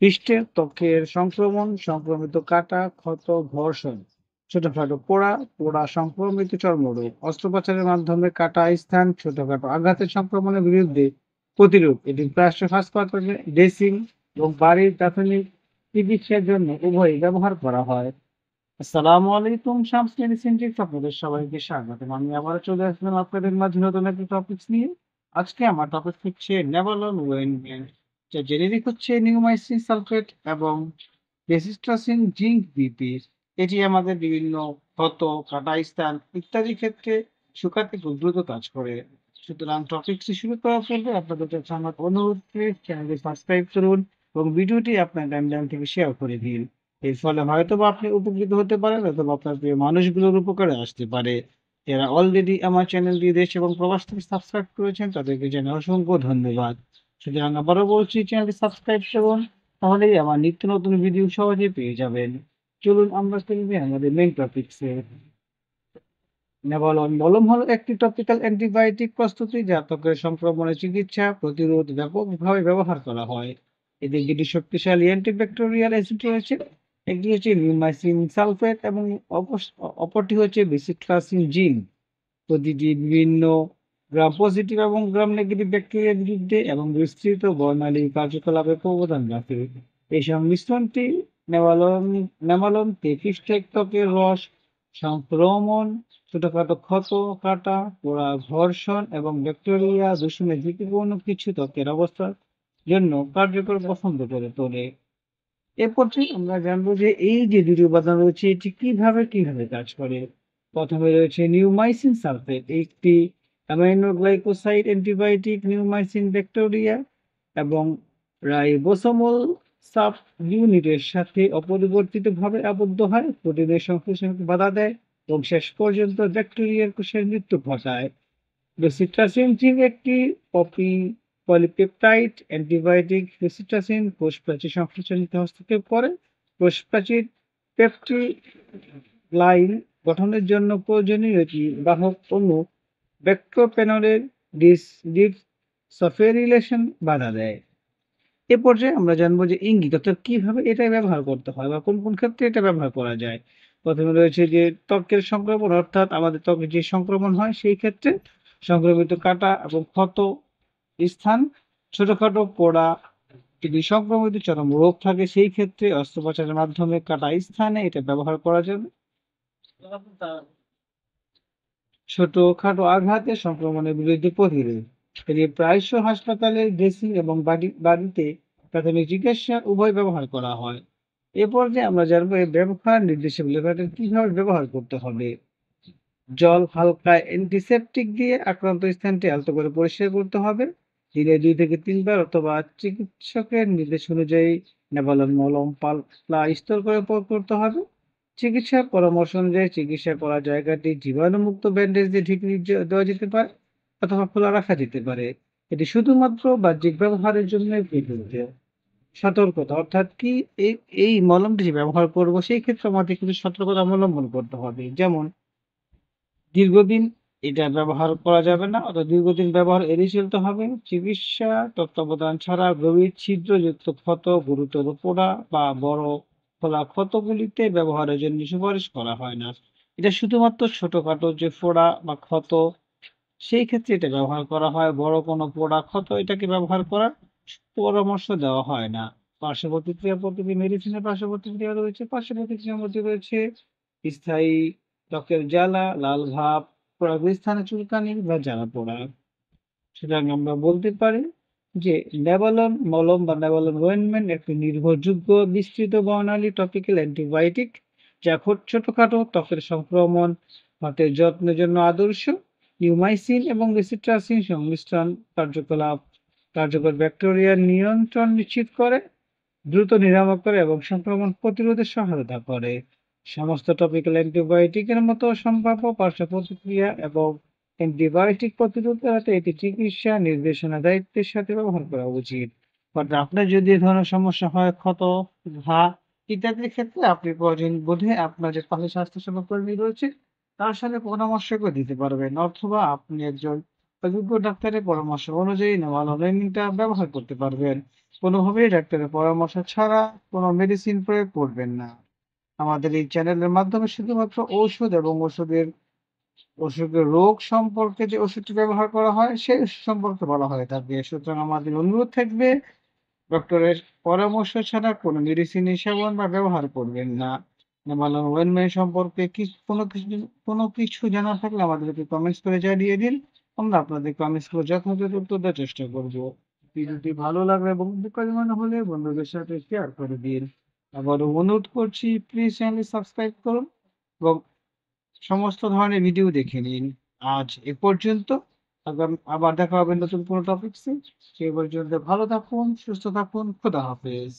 পৃষ্ঠে ত্বকের সংক্রমণ, সংক্রমিত কাটা, ক্ষত, ঘর্ষণ, ছোটখাটো পোড়া সংক্রমিত চর্মরোগ, অস্ত্রোপচারের মাধ্যমে কাটা স্থান, ছোটখাটো আঘাতের সংক্রমণের বিরুদ্ধে প্রতিরোধ। এটি রাষ্ট্রীয় হাসপাতালে ড্রেসিং এবং বাড়ির প্রাথমিক চিকিৎসার জন্য উভয়ই ব্যবহার করা হয়। আসসালামু আলাইকুম, শামস মেডিসিন টিপস আপনাদের সবাইকে স্বাগতম। আমি আবারও চলে আসলাম আপনাদের মাঝে নতুন একটা টপিকস নিয়ে। আজকে আমার টপিক হচ্ছে নেভালন ওয়েনমেন্ট, যা জেনেরিক হচ্ছে নিউমাইসিন সালফেট এবং ডেসিস্ট্রাসিন জিঙ্ক বিপি। এটি আমাদের বিভিন্ন ক্ষত, কাটা স্থান ইত্যাদি ক্ষেত্রে শুকাতে খুব দ্রুত কাজ করে। সুতরাং টপিকটি শুরু করার পূর্বে আপনাদের কাছে আমার অনুরোধ, চ্যানেলটি সাবস্ক্রাইব করুন এবং ভিডিওটি আপনার টাইমলাইন থেকে শেয়ার করে দিন। এর ফলে হয়তোবা আপনি উপকৃত হতে পারেন অথবা আপনার প্রিয় মানুষগুলোর উপকারে আসতে পারে। যারা অলরেডি আমার চ্যানেলটি দেশ এবং প্রবাস থেকে সাবস্ক্রাইব করেছেন তাদেরকে জানাই অসংখ্য ধন্যবাদ। সুতরাং আবারও বলছি, চ্যানেলটি সাবস্ক্রাইব করুন, তাহলেই আমার নিত্য নতুন ভিডিও সহজে পেয়ে যাবেন। চলুন আমরা চলে যাই আমাদের মেইন টপিকসে। নেভালন মলম হলো একটি টপিক্যাল অ্যান্টিবায়োটিক প্রস্তুতি যা ত্বকের সংক্রমণের চিকিৎসা প্রতিরোধ ব্যাপকভাবে ব্যবহার করা হয়। এতে দুটি শক্তিশালী অ্যান্টিব্যাকটেরিয়াল এসিড রয়েছে। একটি হচ্ছে নিউমাইসিন সালফেট এবং অপরটি হচ্ছে বেসিট্রাসিন জিন। প্রতিটি বিভিন্ন গ্রাম পজিটিভ এবং গ্রাম নেগেটিভ ব্যাকটেরিয়ার বিরুদ্ধে এবং বিস্তৃত বর্ণালী কার্যকলাপে অবদান রাখে। এই সংমিশ্রণটি নেমালন নেমালন তেপিস্টেক ত্বকের রস সংক্রমণ, ছোটখাটো ক্ষত, কাটা, পোড়া, ঘর্ষণ এবং ব্যাকটেরিয়া দূষণের ঝুঁকিপূর্ণ কিছু ত্বকের অবস্থার জন্য কার্যকর পছন্দ করে তোলে। এ পর্যায়ে আমরা জানবো যে এই যে দুটি উপাদান রয়েছে এটি কিভাবে কাজ করে। প্রথমে রয়েছে নিউমাইসিন সালফেট, একটি amino glycoside antibiotic neomycin bacteria এবং রাইবোসোমাল সাব ইউনিটের সাথে অপরিবর্তিতভাবে আবদ্ধ হয়, প্রোটিনের সংশ্লেষণকে বাধা দেয় এবং শেষ পর্যন্ত ব্যাকটেরিয়ার কোষের মৃত্যু ঘটায়। ডোসিট্রাজিন একটি পপি পলিপেপটাইড অ্যান্টিবায়োটিক। ডোসিট্রাজিন কোষ প্রাচীর সংশ্লেষণে হস্তক্ষেপ করে কোষ প্রাচীর পেপটিডাইন গঠনের জন্য প্রয়োজনীয় একটি বাহক অণু ব্যাক্টোপ্যানলের ডিসফেরিলেশন বাধা দেয়। এ পর্যায়ে আমরা জানবো যে ইঙ্গিত অর্থাৎ কিভাবে এটা ব্যবহার করতে হয় বা কোন ক্ষেত্রে এটা ব্যবহার করা যায়। প্রথমে রয়েছে যে ত্বকের সংক্রমণ, অর্থাৎ আমাদের ত্বকে যে সংক্রমণ হয় সেই ক্ষেত্রে সংক্রমিত কাটা এবং ক্ষত স্থান, ছোটখাটো পোড়া, যদি সংক্রমিত চরম রোগ থাকে সেই ক্ষেত্রে অস্ত্রোপচারের মাধ্যমে কাটা স্থানে এটা ব্যবহার করা যাবে। ছোটখাটো আঘাতে সংক্রমণের বিরুদ্ধে প্রতিরোধ। এটি প্রায়শ হাসপাতালে ড্রেসিং এবং বাড়িতে প্রাথমিক চিকিৎসা উভয় ব্যবহার করা হয়। এ পর্যায়ে আমরা জানবো এই ব্যবহার নির্দেশাবলী এটা কিভাবে ব্যবহার করতে হবে। জল হালকা অ্যান্টিসেপটিক দিয়ে আক্রান্ত স্থানটি আলতো করে পরিষ্কার করতে হবে। দিনে ২ থেকে ৩ বার অথবা চিকিৎসকের নির্দেশ অনুযায়ী নেভালন মলম পাতলা স্তর করে প্রয়োগ করতে হবে। চিকিৎসার পরামর্শ অনুযায়ী চিকিৎসা করা জায়গাটি জীবাণুমুক্ত ব্যান্ডেজ দিয়ে ঢেকে দেওয়া যেতে পারে অথবা খোলা রাখা যেতে পারে। এটি শুধুমাত্র বাহ্যিক ব্যবহারের জন্য প্রযোজ্য। সতর্কতা অর্থাৎ কি, এই এই মলমটি যে ব্যবহার করব সেই ক্ষেত্রে আমাদের কিছু সতর্কতা অবলম্বন করতে হবে। যেমন দীর্ঘদিন এটা ব্যবহার করা যাবে না অথবা দীর্ঘদিন ব্যবহার এড়িয়ে চলতে হবে। চিকিৎসা তত্ত্বাবধান ছাড়া গভীর ছিদ্রযুক্ত ক্ষত, গুরুতর পোড়া বা বড় খোলা ক্ষতগুলিতে ব্যবহারের জন্য সুপারিশ করা হয় না। এটা শুধুমাত্র ছোটখাটো যে ফোড়া বা ক্ষত সেই ক্ষেত্রে এটা ব্যবহার করা হয়। বড় কোনো পোড়া ক্ষত এটাকে ব্যবহার করার পরামর্শ দেওয়া হয় না। মেডিসিনের পার্শ্ব প্রতিক্রিয়া রয়েছে। পার্শ্ব প্রতিক্রিয়ার মধ্যে রয়েছে স্থায়ী ত্বকের জ্বালা, লাল ভাব, স্থানে চুলকানি বা জ্বালা পোড়া। সুতরাং আমরা বলতে পারি যে নেভালন মলম বা নেভালন অয়েন্টমেন্ট একটি নির্ভরযোগ্য বিস্তৃত বর্ণালী টপিক্যাল অ্যান্টিবায়োটিক যা ছোটখাটো ত্বকের সংক্রমণ হাতের যত্নের জন্য আদর্শ। নিউমাইসিন এবং রেসিট্রাসিন সংমিশ্রণ কার্যকর ব্যাকটেরিয়ার নিয়ন্ত্রণ নিশ্চিত করে, দ্রুত নিরাময় করে এবং সংক্রমণ প্রতিরোধে সহায়তা করে। সমস্ত টপিক্যাল অ্যান্টিবায়োটিকের মতো সম্ভাব্য পার্শ্ব প্রতিক্রিয়া এবং অ্যান্টিবায়োটিক প্রতিরোধ এড়াতে এটি চিকিৎসা নির্দেশনা দায়িত্বের সাথে ব্যবহার করা উচিত। অর্থাৎ আপনার যদি এ ধরনের সমস্যা হয়, ক্ষত, ঘা ইত্যাদির ক্ষেত্রে আপনি প্রয়োজন বোধে আপনার যে পাশে স্বাস্থ্যসেবা কর্মী রয়েছে তার সাথে পরামর্শ করে দিতে পারবেন, অথবা আপনি একজন অভিজ্ঞ ডাক্তারের পরামর্শ অনুযায়ী নেওয়া অনলাইনটা ব্যবহার করতে পারবেন। কোনোভাবেই ডাক্তারের পরামর্শ ছাড়া কোনো মেডিসিন প্রয়োগ করবেন না। আমাদের এই চ্যানেলের মাধ্যমে শুধুমাত্র ঔষধ এবং অসুখের রোগ সম্পর্কে যে ওষুধটি ব্যবহার করা হয়, সেই ওষুধ সম্পর্কে বলা হয়ে থাকে। সুতরাং আমাদের অনুরোধ থাকবে, ডক্টরের পরামর্শ ছাড়া কোনো মেডিসিনই সেবন বা ব্যবহার করবেন না। মালানা ওয়েলনেস সম্পর্কে কোনো কিছু জানার থাকলে আমাদেরকে কমেন্টস করে জানিয়ে দিন। আমরা আপনাদের কমেন্টসগুলো যথাযথ উত্তর দেওয়ার চেষ্টা করব। ভিডিওটি ভালো লাগলে এবং উপকারী মনে হলে বন্ধুদের সাথে শেয়ার করে দিন। আবারও অনুরোধ করছি, প্লিজ চ্যানেলটি সাবস্ক্রাইব করুন এবং সমস্ত ধরনের ভিডিও দেখে নিন। আজ এ পর্যন্ত। আবার দেখা হবে নতুন কোনো টপিকসে। সে পর্যন্ত ভালো থাকুন, সুস্থ থাকুন। খোদা হাফেজ।